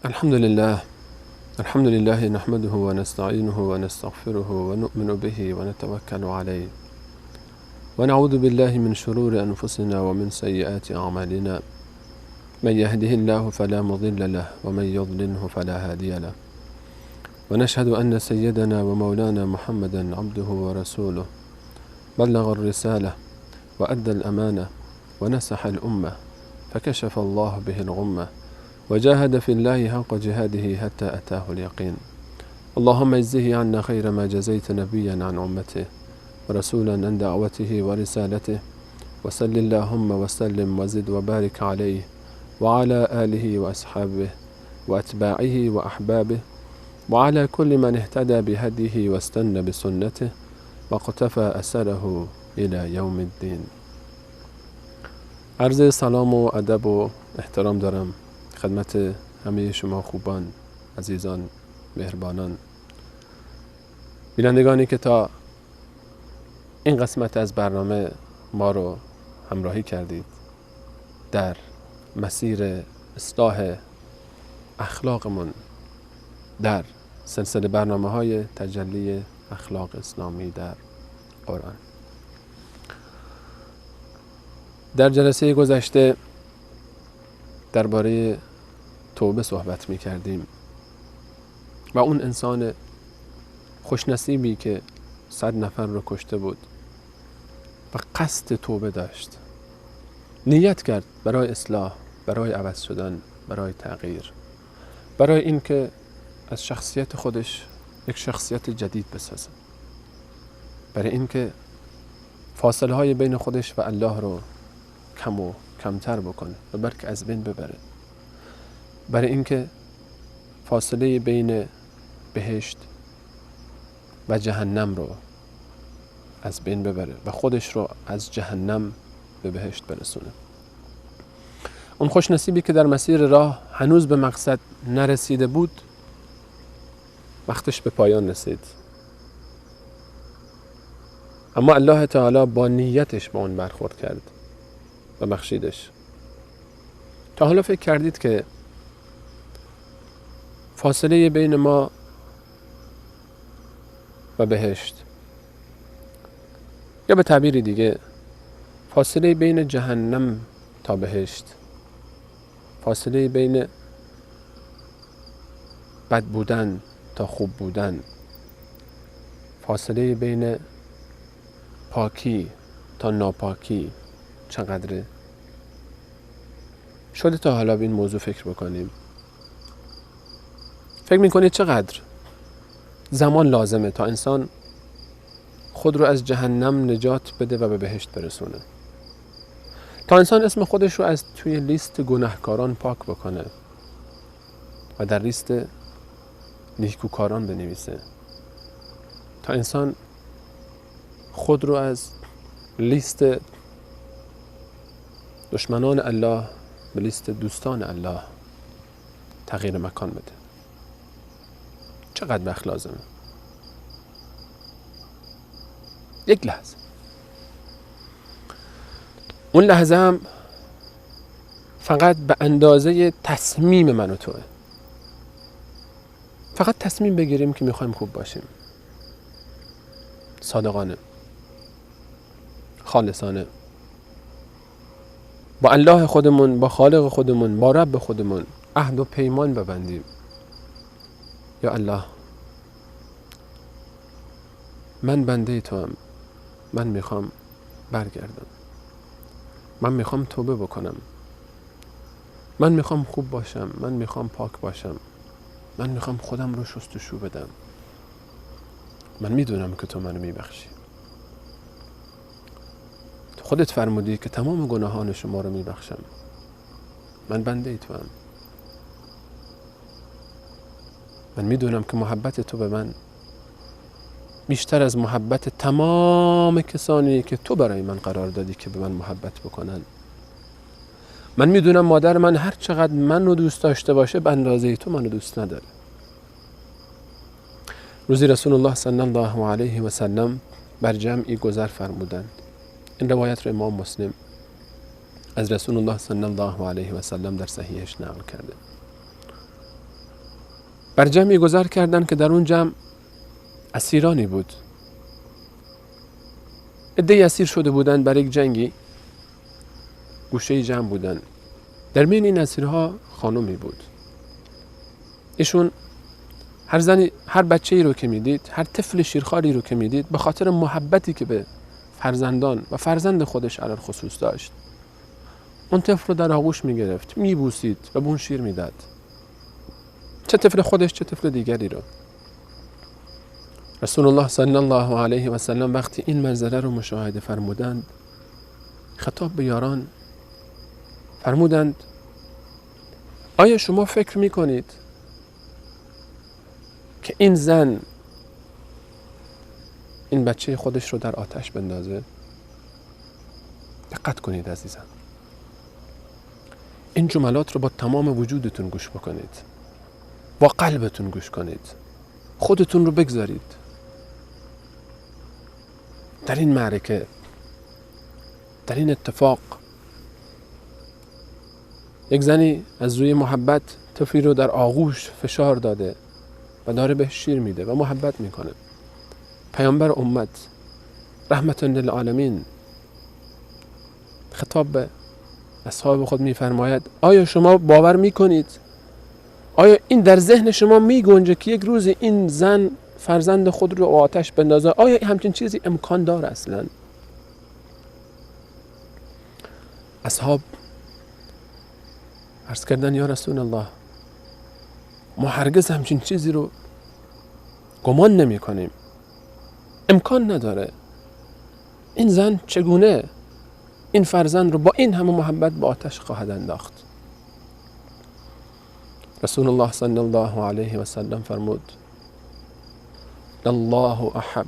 الحمد لله نحمده ونستعينه ونستغفره ونؤمن به ونتوكل عليه ونعوذ بالله من شرور أنفسنا ومن سيئات أعمالنا من يهده الله فلا مضل له ومن يضلله فلا هادي له ونشهد أن سيدنا ومولانا محمدا عبده ورسوله بلغ الرسالة وأدى الأمانة ونصح الأمة فكشف الله به الغمة وجاهد في الله حق جهاده حتى أتاه اليقين. اللهم اجزه عنا خير ما جزيت نبيا عن أمته ورسولا عن دعوته ورسالته وصل اللهم وسلم وزد وبارك عليه وعلى آله وأصحابه وأتباعه وأحبابه وعلى كل من اهتدى بهديه واستنى بسنته واقتفى أثره إلى يوم الدين. عرض سلام و ادب و احترام دارم خدمت همه شما خوبان، عزیزان، مهربانان، بینندگانی که تا این قسمت از برنامه ما رو همراهی کردید در مسیر اصلاح اخلاقمون در سلسله برنامه‌های تجلی اخلاق اسلامی در قرآن. در جلسه گذشته درباره توبه صحبت می کردیم و اون انسان خوشنصیبی که 100 نفر رو کشته بود و قصد توبه داشت، نیت کرد برای اصلاح، برای عوض شدن، برای تغییر، برای اینکه از شخصیت خودش یک شخصیت جدید بسازه، برای اینکه فاصله های بین خودش و الله رو کم و کمتر بکنه و بلکه از بین ببره، برای اینکه فاصله بین بهشت و جهنم رو از بین ببره و خودش رو از جهنم به بهشت برسونه. اون خوشنصیبی که در مسیر راه هنوز به مقصد نرسیده بود، وقتش به پایان رسید، اما الله تعالی با نیتش با اون برخورد کرد و بخشیدش. تا حالا فکر کردید که فاصله بین ما و بهشت، یا به تعبیری دیگه فاصله بین جهنم تا بهشت، فاصله بین بد بودن تا خوب بودن، فاصله بین پاکی تا ناپاکی چقدره؟ شده تا حالا به این موضوع فکر بکنیم؟ فکر میکنید چقدر زمان لازمه تا انسان خود رو از جهنم نجات بده و به بهشت برسونه، تا انسان اسم خودش رو از توی لیست گناهکاران پاک بکنه و در لیست نیکوکاران بنویسه، تا انسان خود رو از لیست دشمنان الله به لیست دوستان الله تغییر مکان بده؟ چقدر وقت لازمه؟ یک لحظه. اون لحظه هم فقط به اندازه تصمیم من و توه. فقط تصمیم بگیریم که میخوایم خوب باشیم، صادقانه، خالصانه، با الله خودمون، با خالق خودمون، با رب خودمون عهد و پیمان ببندیم. یا الله، من بنده تو هم، من میخوام برگردم، من میخوام توبه بکنم، من میخوام خوب باشم، من میخوام پاک باشم، من میخوام خودم رو شستشو بدم. من میدونم که تو منو میبخشی. تو خودت فرمودی که تمام گناهان شما رو میبخشم. من بنده تو هم. من میدونم که محبت تو به من بیشتر از محبت تمام کسانی که تو برای من قرار دادی که به من محبت بکنن. من میدونم مادر من هر چقدر من رو دوست داشته باشه به اندازه تو منو دوست نداره. روزی رسول الله صلی الله علیه و سلم بر جمعی گذر فرمودند. این روایت رو امام مسلم از رسول الله صلی الله علیه و سلم در صحیحش نقل کرده. بر جمعی گذر کردند که در اون جمع اسیرانی بود. عده‌ای اسیر شده بودند برای یک جنگی، گوشه جمع بودند. در میان این اسیرها خانومی بود. ایشون هر بچه‌ای رو که میدید، هر طفل شیرخواری رو که میدید، به خاطر محبتی که به فرزندان و فرزند خودش علل خصوص داشت، اون طفل رو در آغوش میگرفت، میبوسید و به اون شیر میداد، چه طفل خودش چه طفل دیگری رو. رسول الله صلی الله علیه و سلم وقتی این منظره رو مشاهده فرمودند، خطاب به یاران فرمودند آیا شما فکر میکنید که این زن این بچه خودش رو در آتش بندازه؟ دقت کنید عزیزان، این جملات رو با تمام وجودتون گوش بکنید، با قلبتون گوش کنید، خودتون رو بگذارید. در این معرکه، در این اتفاق، یک زنی از روی محبت طفلی رو در آغوش فشار داده و داره بهش شیر میده و محبت میکنه. پیامبر امت رحمت للعالمین خطاب به اصحاب خود میفرماید آیا شما باور میکنید، آیا این در ذهن شما میگنجه که یک روز این زن فرزند خود رو آتش بندازه؟ آیا همچین چیزی امکان داره اصلا؟ اصحاب عرض کردن یا رسول الله، ما هرگز همچین چیزی رو گمان نمی کنیم، امکان نداره. این زن چگونه این فرزند رو با این همه محبت به آتش خواهد انداخت؟ رسول الله صلی الله علیه و سلم فرمود لله احب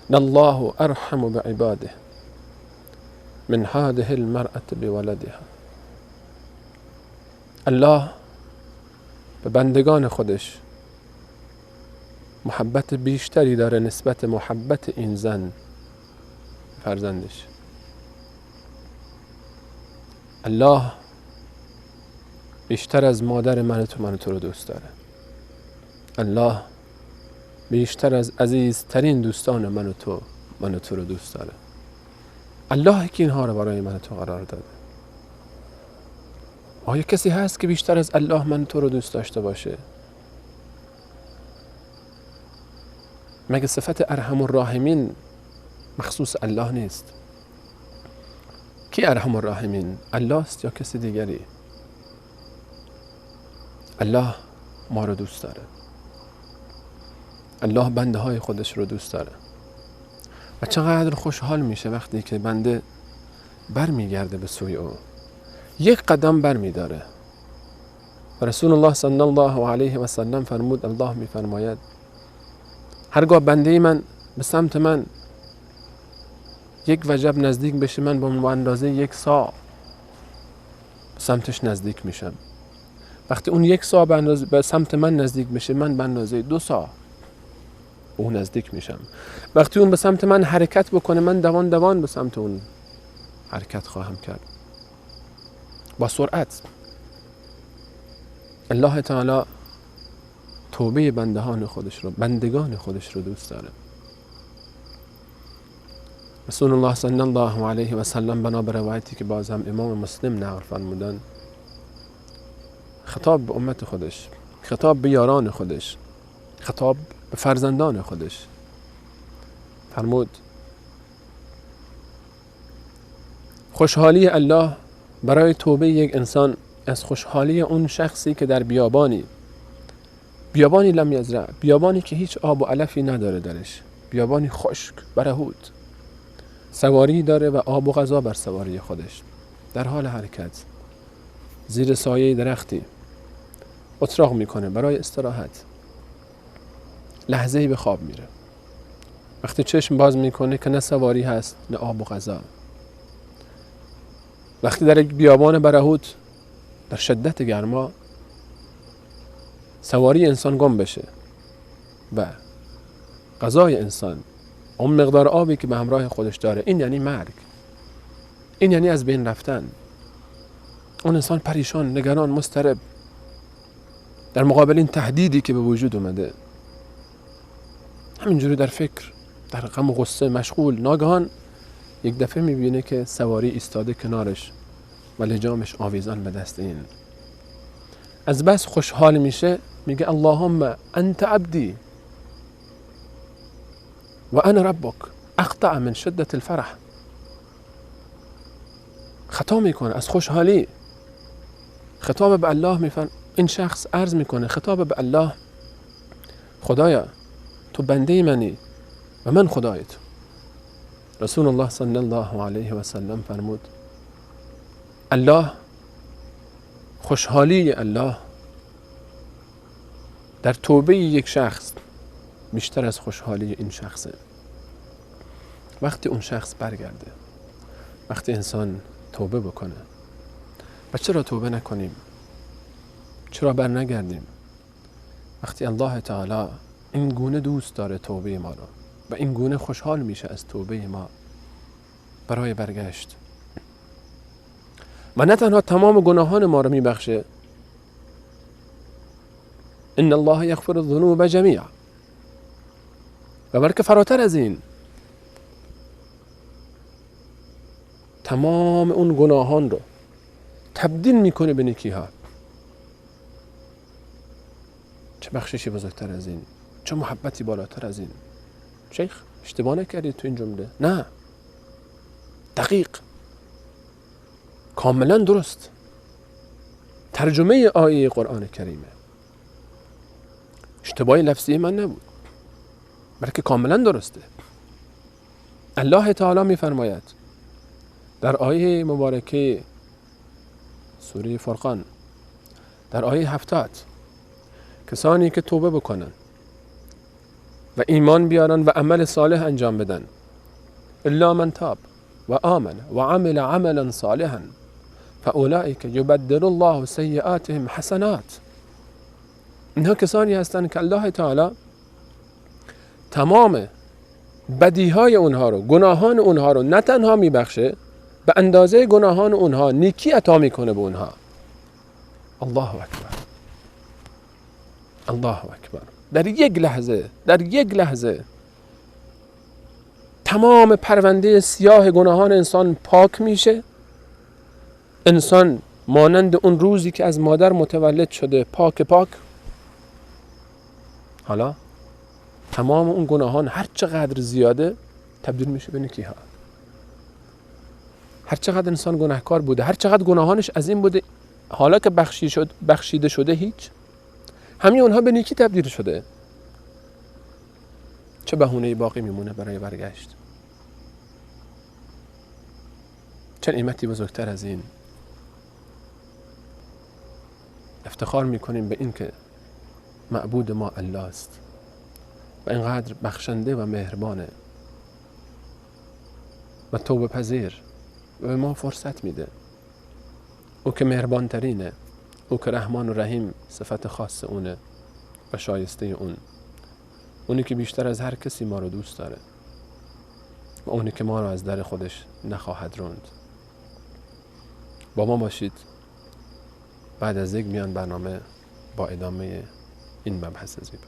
لله ارحم بعباده من هذه المرأة بولدها. الله به بندگان خودش محبت بیشتری داره نسبت محبت این زن فرزندش. الله بیشتر از مادر من تو رو دوست داره. الله بیشتر از عزیزترین دوستان من تو رو دوست داره. الله که اینها رو برای من تو قرار داده. آیا کسی هست که بیشتر از الله من تو رو دوست داشته باشه؟ مگه صفت ارحم الراحمین مخصوص الله نیست؟ کی ارحم الراحمین؟ الله است یا کسی دیگری؟ الله ما رو دوست داره. الله بنده های خودش رو دوست داره و چقدر خوشحال میشه وقتی که بنده برمیگرده به سوی او، یک قدم برمیداره. و رسول الله صلی الله علیه و سلم فرمود، الله میفرماید هرگاه بنده من به سمت من یک وجب نزدیک بشه، من با اندازه یک ساع به سمتش نزدیک میشم. وقتی اون یک ساع به سمت من نزدیک بشه، من به اندازه 2 ساع به اون نزدیک میشم. وقتی اون به سمت من حرکت بکنه، من دوان به سمت اون حرکت خواهم کرد با سرعت. الله تعالی توبه بندگان خودش رو دوست داره. رسول الله صلی الله علیه و سلم بنا به روایتی که باز هم امام مسلم نقل فرمودن، خطاب به امت خودش، خطاب به یاران خودش، خطاب به فرزندان خودش فرمود خوشحالی الله برای توبه یک انسان از خوشحالی اون شخصی که در بیابانی لم یزرع، بیابانی که هیچ آب و علفی نداره درش، بیابانی خشک برهوت، سواری داره و آب و غذا بر سواری خودش، در حال حرکت زیر سایه درختی اتراق میکنه برای استراحت، لحظه‌ای به خواب میره. وقتی چشم باز میکنه که نه سواری هست نه آب و غذا. وقتی در یک بیابان برهوت در شدت گرما سواری انسان گم بشه و غذای انسان اون مقدار آبی که به همراه خودش داره، این یعنی مرگ، این یعنی از بین رفتن. اون انسان پریشان، نگران، مضطرب. در مقابل این تهدیدی که به وجود اومده، همینجوری در فکر، در غم و غصه مشغول، ناگهان یک دفعه میبینه که سواری ایستاده کنارش و لجامش آویزان به دست این. از بس خوشحال میشه، میگه اللهم انت عبدی و انا ربک اقطع من شدت الفرح. خطا میکنه از خوشحالی، خطاب به الله میفرم. این شخص عرض میکنه خطاب به الله، خدایا تو بنده منی و من خدای تو. رسول الله صلی الله علیه و سلم فرمود الله، خوشحالی الله در توبه یک شخص بیشتر از خوشحالی این شخصه. وقتی اون شخص برگرده، وقتی انسان توبه بکنه. و چرا توبه نکنیم؟ چرا بر نگردیم؟ وقتی الله تعالی این گونه دوست داره توبه ما رو و این گونه خوشحال میشه از توبه ما برای برگشت، و نه تنها تمام گناهان ما رو میبخشه، ان الله یغفر الذنوب جمیعا، و بلکه فراتر از این تمام اون گناهان رو تبدیل میکنه به نیکی‌ها. چه بخششی بزرگتر از این، چه محبتی بالاتر از این. شیخ اشتباه نکردید تو این جمله؟ نه، دقیق، کاملا درست، ترجمه آیه قرآن کریمه. اشتباهی لفظی من نبود، بلکه کاملا درسته. الله تعالی میفرماید در آیه مبارکه سوره فرقان در آیه 70، کسانی که توبه بکنن و ایمان بیارن و عمل صالح انجام بدن، الا من تاب و آمن و عمل عملا صالحا فاولئک یبدل الله سیئاتهم حسنات. اینها کسانی هستند که الله تعالی تمام بدیهای اونها رو، گناهان اونها رو نه تنها میبخشه، به اندازه گناهان اونها نیکی عطا میکنه به اونها. الله اکبر، الله اکبر. در یک لحظه تمام پرونده سیاه گناهان انسان پاک میشه. انسان مانند اون روزی که از مادر متولد شده پاک. حالا تمام اون گناهان هر چقدر زیاده تبدیل میشه به نیکی‌ها. هر چقدر انسان گناهکار بوده، هر چقدر گناهانش عظیم بوده، حالا که بخشیده شده هیچ، همین اونها به نیکی تبدیل شده. چه بهونه‌ای باقی میمونه برای برگشت؟ چه نعمتی بزرگتر از این؟ افتخار میکنیم به این که معبود ما الله است و اینقدر بخشنده و مهربانه و توبه پذیر و به ما فرصت میده. او که مهربان ترینه، او که رحمان و رحیم صفت خاص اونه و شایسته اون، اونی که بیشتر از هر کسی ما رو دوست داره و اونی که ما رو از در خودش نخواهد راند. با ما باشید. بعد از یک میان برنامه با ادامه این مبحث زیبا.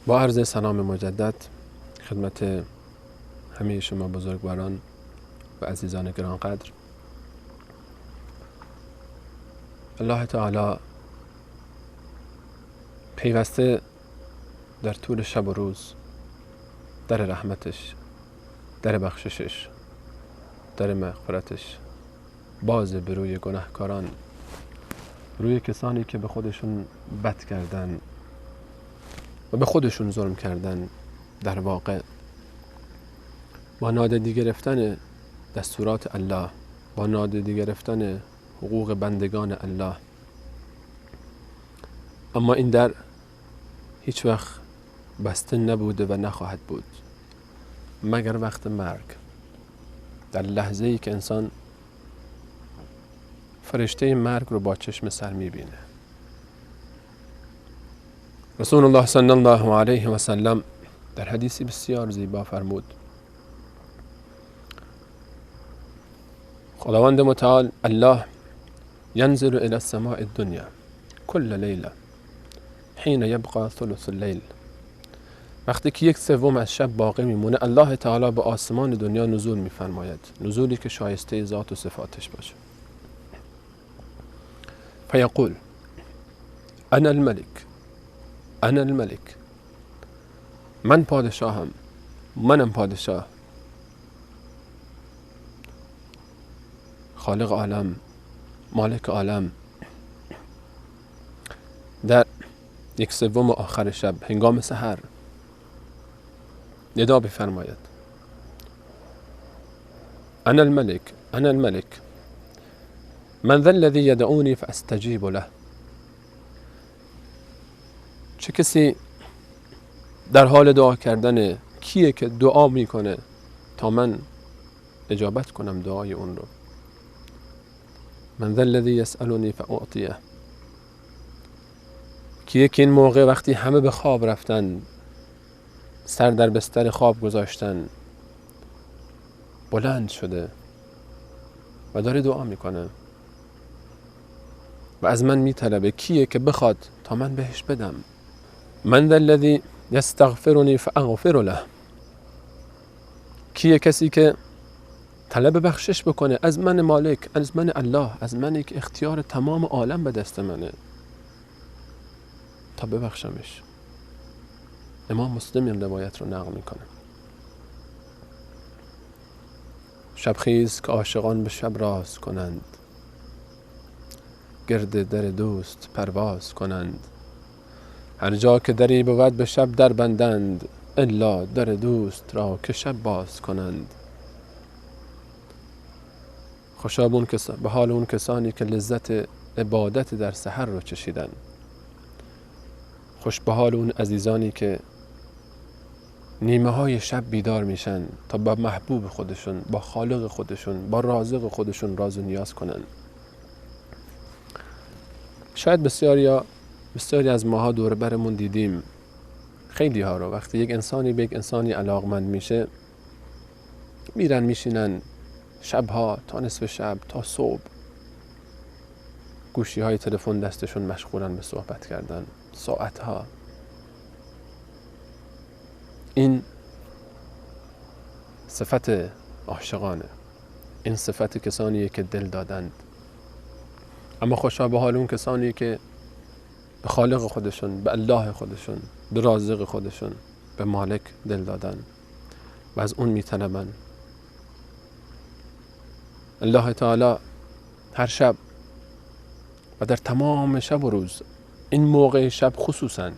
با عرض سلام مجدد خدمت همه شما بزرگواران و عزیزان گرانقدر. الله تعالی پیوسته در طول شب و روز در رحمتش، در بخششش، در مغفرتش باز به روی گناهکاران، روی کسانی که به خودشون بد کردن و به خودشون ظلم کردن، در واقع با نادیده گرفتن دستورات الله، با نادیده گرفتن حقوق بندگان الله. اما این در هیچ وقت بسته نبوده و نخواهد بود مگر وقت مرگ، در لحظه ای که انسان فرشته مرگ رو با چشم سر میبینه. رسول الله صلی الله علیه و سلم در حدیثی بسیار زیبا فرمود خداوند متعال الله ينزل إلى السماء الدنيا كل ليلة حين يبقى ثلث الليل. وقتی که 1/3 از شب باقی میمونه، الله تعالی به آسمان دنیا نزول میفرماید، نزولی که شایسته ذات و صفاتش باشه. فیقول انا الملك، انا الملك، من پادشاهم، منم پادشاه، خالق عالم، مالک عالم. در 1/3 آخر شب هنگام سحر ندا بفرماید انا الملك، انا الملك، من ذا الذي يدعوني فاستجیب له. چه کسی در حال دعا کردن، کیه که دعا میکنه تا من اجابت کنم دعای اون رو. من ذا الذي يسألني فأعطيه. کیه که این موقع وقتی همه به خواب رفتن، سر در بستر خواب گذاشتن، بلند شده و داره دعا میکنه و از من میطلبه، کیه که بخواد تا من بهش بدم. من ذا الذي يستغفرني فأغفر له. کیه کسی که طلب بخشش بکنه از من مالک، از من الله، از من که اختیار تمام عالم به دست منه، تا ببخشمش. امام مسلم این روایت رو نقل میکنه. شبخیز که عاشقان به شب راز کنند، گرد در دوست پرواز کنند. هر جا که دری بود به شب در بندند، الا در دوست را که شب باز کنند. خوشا به حال اون کسانی که لذت عبادت در سحر رو چشیدن. خوش به حال اون عزیزانی که نیمه های شب بیدار میشن تا با محبوب خودشون، با خالق خودشون، با رازق خودشون راز و نیاز کنن. شاید بسیاری از ماها دور برمون دیدیم خیلی ها رو، وقتی یک انسانی به یک انسانی علاقمند میشه، میرن میشینن شبها تا نصف شب تا صبح، گوشی های تلفن دستشون مشغولن به صحبت کردن ساعتها. این صفت عاشقانه، این صفت کسانیه که دل دادند. اما خوشا به حال اون کسانی که به خالق خودشون، به الله خودشون، به رازق خودشون، به مالک دل دادن و از اون میطلبن. الله تعالی هر شب و در تمام شب و روز، این موقع شب خصوصا،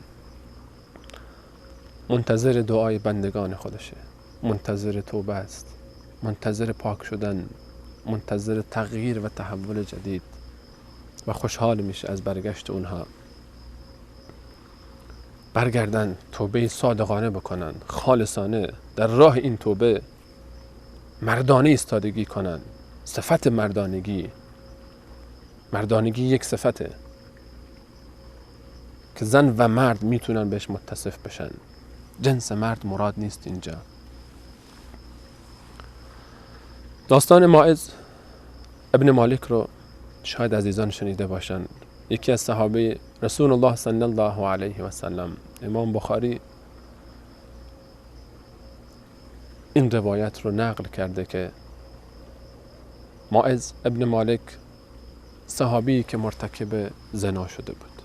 منتظر دعای بندگان خودشه، منتظر توبه است، منتظر پاک شدن، منتظر تغییر و تحول جدید و خوشحال میشه از برگشت اونها. برگردن، توبه صادقانه بکنن، خالصانه در راه این توبه مردانه ایستادگی کنن. صفت مردانگی یک صفته که زن و مرد میتونن بهش متصف بشن. جنس مرد مراد نیست اینجا. داستان ماعز ابن مالک رو شاید عزیزان شنیده باشند. یکی از صحابه رسول الله صلی الله علیه و سلم. امام بخاری این روایت رو نقل کرده که ماعز ابن مالک صحابی که مرتکب زنا شده بود.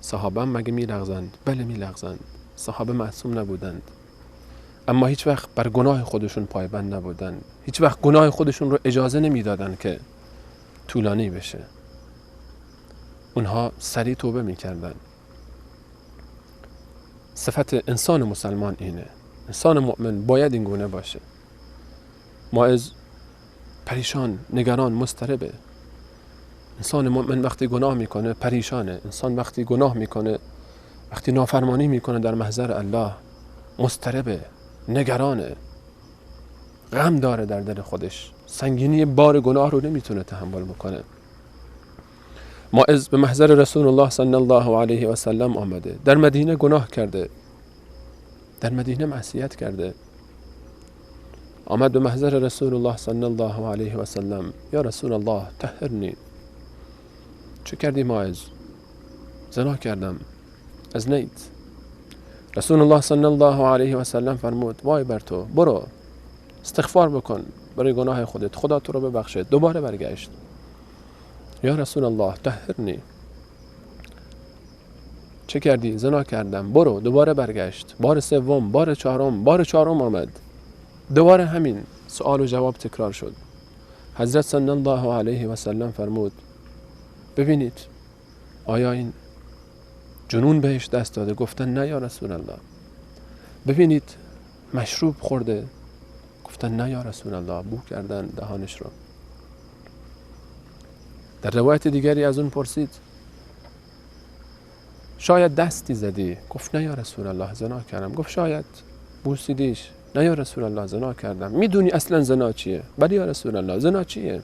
صحابه مگه میلغزند؟ بله میلغزند. صحابه معصوم نبودند، اما هیچ وقت بر گناه خودشون پایبند نبودند. هیچ وقت گناه خودشون رو اجازه نمیدادند که طولانی بشه. اونها سریع توبه میکردن. صفت انسان مسلمان اینه. انسان مؤمن باید این گونه باشه. ماعز پریشان، نگران، مضطربه. انسان مؤمن وقتی گناه میکنه پریشانه. انسان وقتی گناه میکنه، وقتی نافرمانی میکنه در محضر الله، مضطربه، نگرانه، غم داره در دل خودش، سنگینی بار گناه رو نمیتونه تحمل بکنه. ماعز به محضر رسول الله صلی الله علیه و سلم آمده. در مدینه گناه کرده، در مدینه معصیت کرده. آمد به محضر رسول الله صلی الله علیه و سلم: یا رسول الله طهرنی. چه کردی ماعز؟ زنا کردم. از نیت. رسول الله صلی الله علیه و سلم فرمود: وای بر تو، برو استغفار بکن برای گناه خودت، خدا تو رو ببخشه. دوباره برگشت: یا رسول الله طهرنی. چه کردی؟ زنا کردم. برو. دوباره برگشت. بار سوم، بار چهارم آمد. دوباره همین سوال و جواب تکرار شد. حضرت صلی الله علیه و سلم فرمود: ببینید آیا این جنون بهش دست داده؟ گفتن نه یا رسول الله. ببینید مشروب خورده؟ گفتن نه یا رسول الله. بو کردن دهانش رو. در روایت دیگری از اون پرسید: شاید دستی زدی؟ گفت نه یا رسول الله، زنا کردم. گفت شاید بوسیدیش؟ نه یا رسول الله، زنا کردم. میدونی اصلا زنا چیه؟ بله یا رسول الله. زنا چیه؟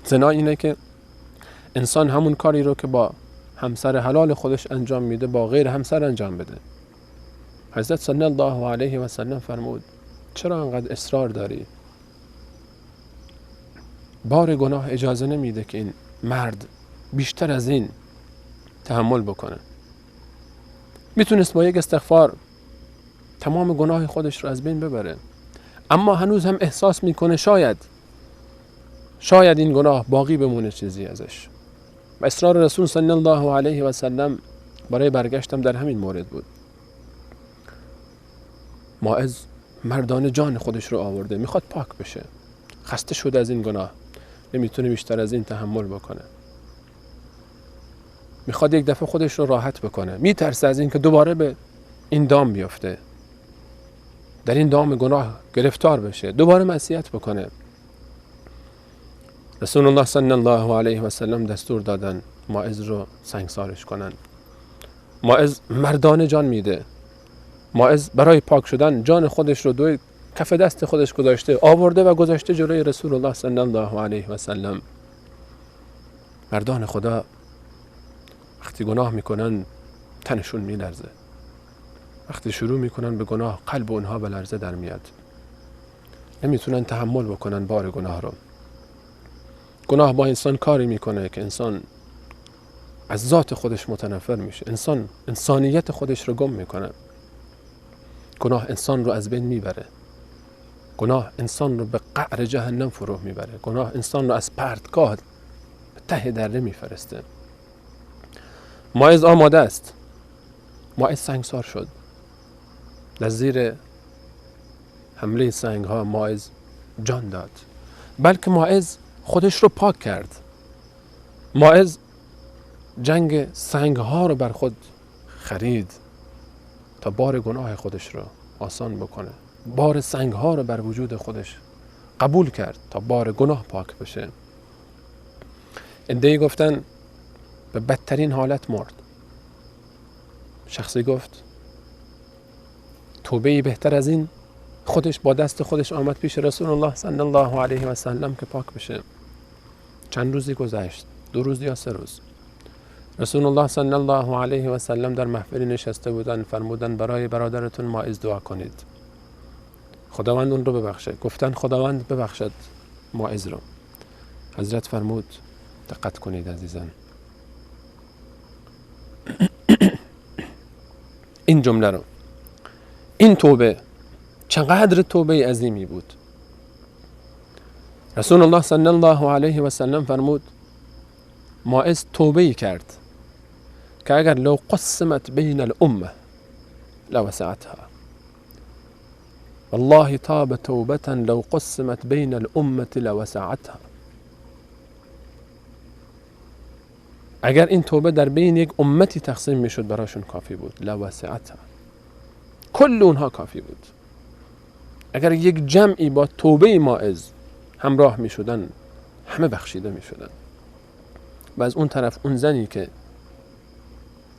زنا اینه که انسان همون کاری رو که با همسر حلال خودش انجام میده با غیر همسر انجام بده. حضرت صلی الله علیه و سلم فرمود: چرا انقدر اصرار داری؟ بار گناه اجازه نمیده که این مرد بیشتر از این تحمل بکنه. میتونست با یک استغفار تمام گناه خودش رو از بین ببره، اما هنوز هم احساس میکنه شاید این گناه باقی بمونه چیزی ازش. و اصرار رسول صلی الله علیه و سلم برای برگشتم در همین مورد بود. ماعز مردانه جان خودش رو آورده، میخواد پاک بشه، خسته شده از این گناه، نمیتونه بیشتر از این تحمل بکنه، میخواد یک دفعه خودش رو راحت بکنه، میترسه از این که دوباره به این دام بیفته، در این دام گناه گرفتار بشه، دوباره معصیت بکنه. رسول الله صلی الله علیه و سلم دستور دادن ماعز رو سنگسارش کنن. ماعز مردانه جان میده. ماعز برای پاک شدن جان خودش رو دوی کف دست خودش گذاشته، آورده و گذاشته جلوی رسول الله صلی الله علیه و سلم. مردان خدا وقتی گناه میکنن تنشون میلرزه، وقتی شروع میکنن به گناه قلب اونها به لرزه در میاد، نمیتونن تحمل بکنن بار گناه رو. گناه با انسان کاری میکنه که انسان از ذات خودش متنفر میشه، انسان انسانیت خودش رو گم میکنه. گناه انسان رو از بین میبره، گناه انسان رو به قعر جهنم فرو میبره، گناه انسان رو از پرتگاه به ته دره میفرسته. ماعز آماده است. ماعز سنگسار شد. در زیر حمله سنگ ها ماعز جان داد، بلکه ماعز خودش رو پاک کرد. ماعز جنگ سنگ ها رو بر خود خرید تا بار گناه خودش رو آسان بکنه. بار سنگ ها رو بر وجود خودش قبول کرد تا بار گناه پاک بشه. عده‌ای گفتن به بدترین حالت مرد. شخصی گفت توبه‌ای بهتر از این. خودش با دست خودش آمد پیش رسول الله صلی الله علیه و سلم که پاک بشه. چند روزی گذشت، 2 روز یا 3 روز. رسول الله صلی الله علیه و سلم در محفلی نشسته بودن، فرمودن برای برادرتون ماعز دعا کنید، خداوند اون رو ببخشه. گفتن خداوند ببخشد ماعز رو. حضرت فرمود دقت کنید عزیزان، این جمله رو، این توبه چقدر توبه عظیمی بود. رسول الله صلی الله علیه و سلم فرمود ماعز توبه‌ای کرد که اگر لو قسمت بین الامه لوسعتها. والله تاب توبة لو قسمت بین الامه لوسعتها. اگر این توبه در بین یک امتی تقسیم میشد براشون کافی بود. لوسعتها، کل اونها کافی بود. اگر یک جمعی با توبه ماعز همراه می شدن همه بخشیده می شدن. و از اون طرف اون زنی که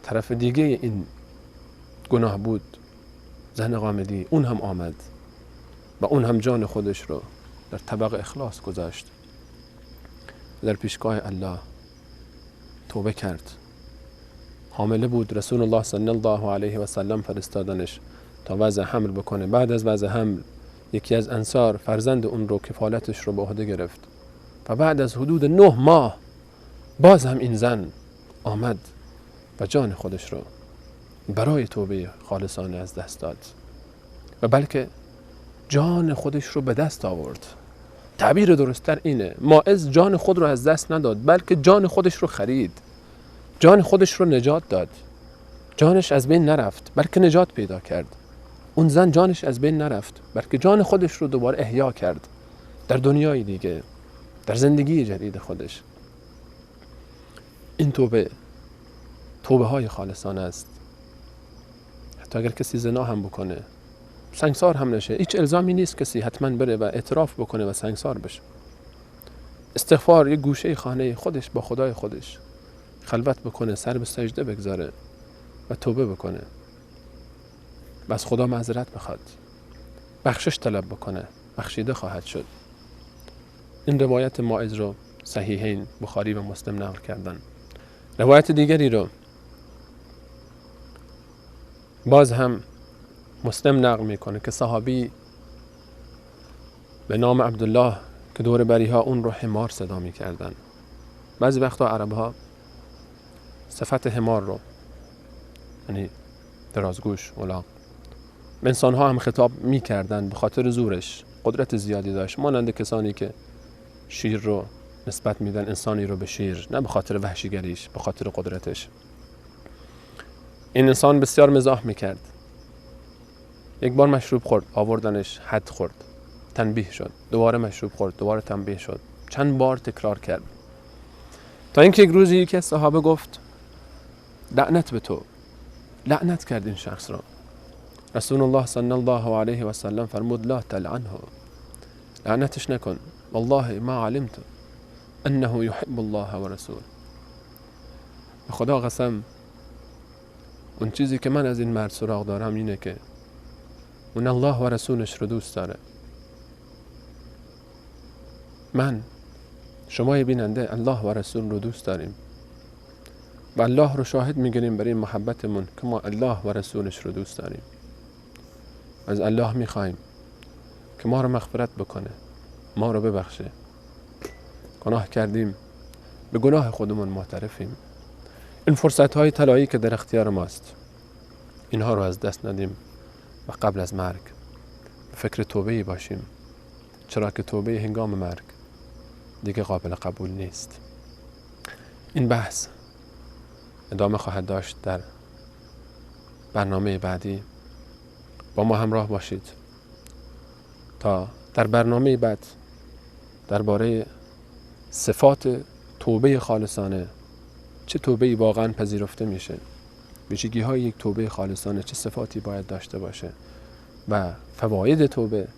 طرف دیگه این گناه بود، زن غامدی، اون هم آمد و اون هم جان خودش رو در طبق اخلاص گذاشت، در پیشگاه الله توبه کرد. حامله بود. رسول الله صلی الله علیه و سلم فرستادنش تا وضع حمل بکنه. بعد از وضع حمل یکی از انصار فرزند اون رو کفالتش رو به عهده گرفت و بعد از حدود 9 ماه باز هم این زن آمد و جان خودش رو برای توبه خالصانه از دست داد و بلکه جان خودش رو به دست آورد. تعبیر درست‌تر اینه، ماعز جان خود رو از دست نداد بلکه جان خودش رو خرید، جان خودش رو نجات داد. جانش از بین نرفت بلکه نجات پیدا کرد. اون زن جانش از بین نرفت بلکه جان خودش رو دوباره احیا کرد در دنیای دیگه، در زندگی جدید خودش. این توبه های خالصانه است. حتی اگر کسی زنا هم بکنه، سنگسار هم نشه، هیچ الزامی نیست کسی حتما بره و اعتراف بکنه و سنگسار بشه. استغفار یک گوشه خانه خودش با خدای خودش خلوت بکنه، سر به سجده بگذاره و توبه بکنه و از خدا معذرت بخواد، بخشش طلب بکنه، بخشیده خواهد شد. این روایت ماعز رو صحیحین بخاری و مسلم نقل کردن. روایت دیگری رو باز هم مسلم نقل میکنه که صحابی به نام عبدالله که دور بری ها اون رو حمار صدا میکردن. بعضی وقتا عرب ها صفت حمار رو، یعنی درازگوش، الاغ، به انسان ها هم خطاب میکردن به خاطر زورش، قدرت زیادی داشت، مانند کسانی که شیر رو نسبت میدن انسانی رو به شیر، نه به خاطر وحشیگریش، به خاطر قدرتش. این انسان بسیار مزاح میکرد. یک بار مشروب خورد، آوردنش حد خورد، تنبیه شد، دوباره مشروب خورد، دوباره تنبیه شد، چند بار تکرار کرد تا اینکه یک روزی یکی از صحابه گفت لعنت به تو، لعنت کرد این شخص را. رسول الله صلی الله علیه و سلم فرمود لا تلعنه، لعنتش نکن، والله ما علمت انه يحب الله و رسول. به خدا قسم اون چیزی که من از این مرد سراغ دارم اینه که اون الله و رسولش رو دوست داره. من، شمای بیننده، الله و رسول رو دوست داریم و الله رو شاهد میگیریم برای محبتمون که ما الله و رسولش رو دوست داریم. از الله میخوایم که ما رو مغفرت بکنه، ما رو ببخشه. گناه کردیم، به گناه خودمون معترفیم. این فرصت های طلایی که در اختیار ماست، اینها رو از دست ندیم و قبل از مرگ به فکر توبه‌ای باشیم، چرا که توبه هنگام مرگ دیگه قابل قبول نیست. این بحث ادامه خواهد داشت در برنامه بعدی. با ما همراه باشید تا در برنامه بعد درباره صفات توبه خالصانه، چه توبه‌ای واقعا پذیرفته میشه، ویژگی های یک توبه خالصانه چه صفاتی باید داشته باشه و فواید توبه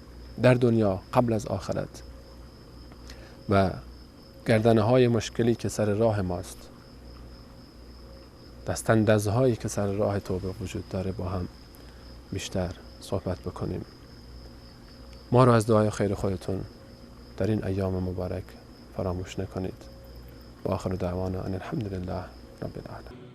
در دنیا قبل از آخرت و گردنه های مشکلی که سر راه ماست، دستاندازهایی که سر راه توبه وجود داره، با هم بیشتر صحبت بکنیم. ما رو از دعای خیر خودتون در این ایام مبارک فراموش نکنید. و آخر دعوانا ان الحمد لله رب العالمین.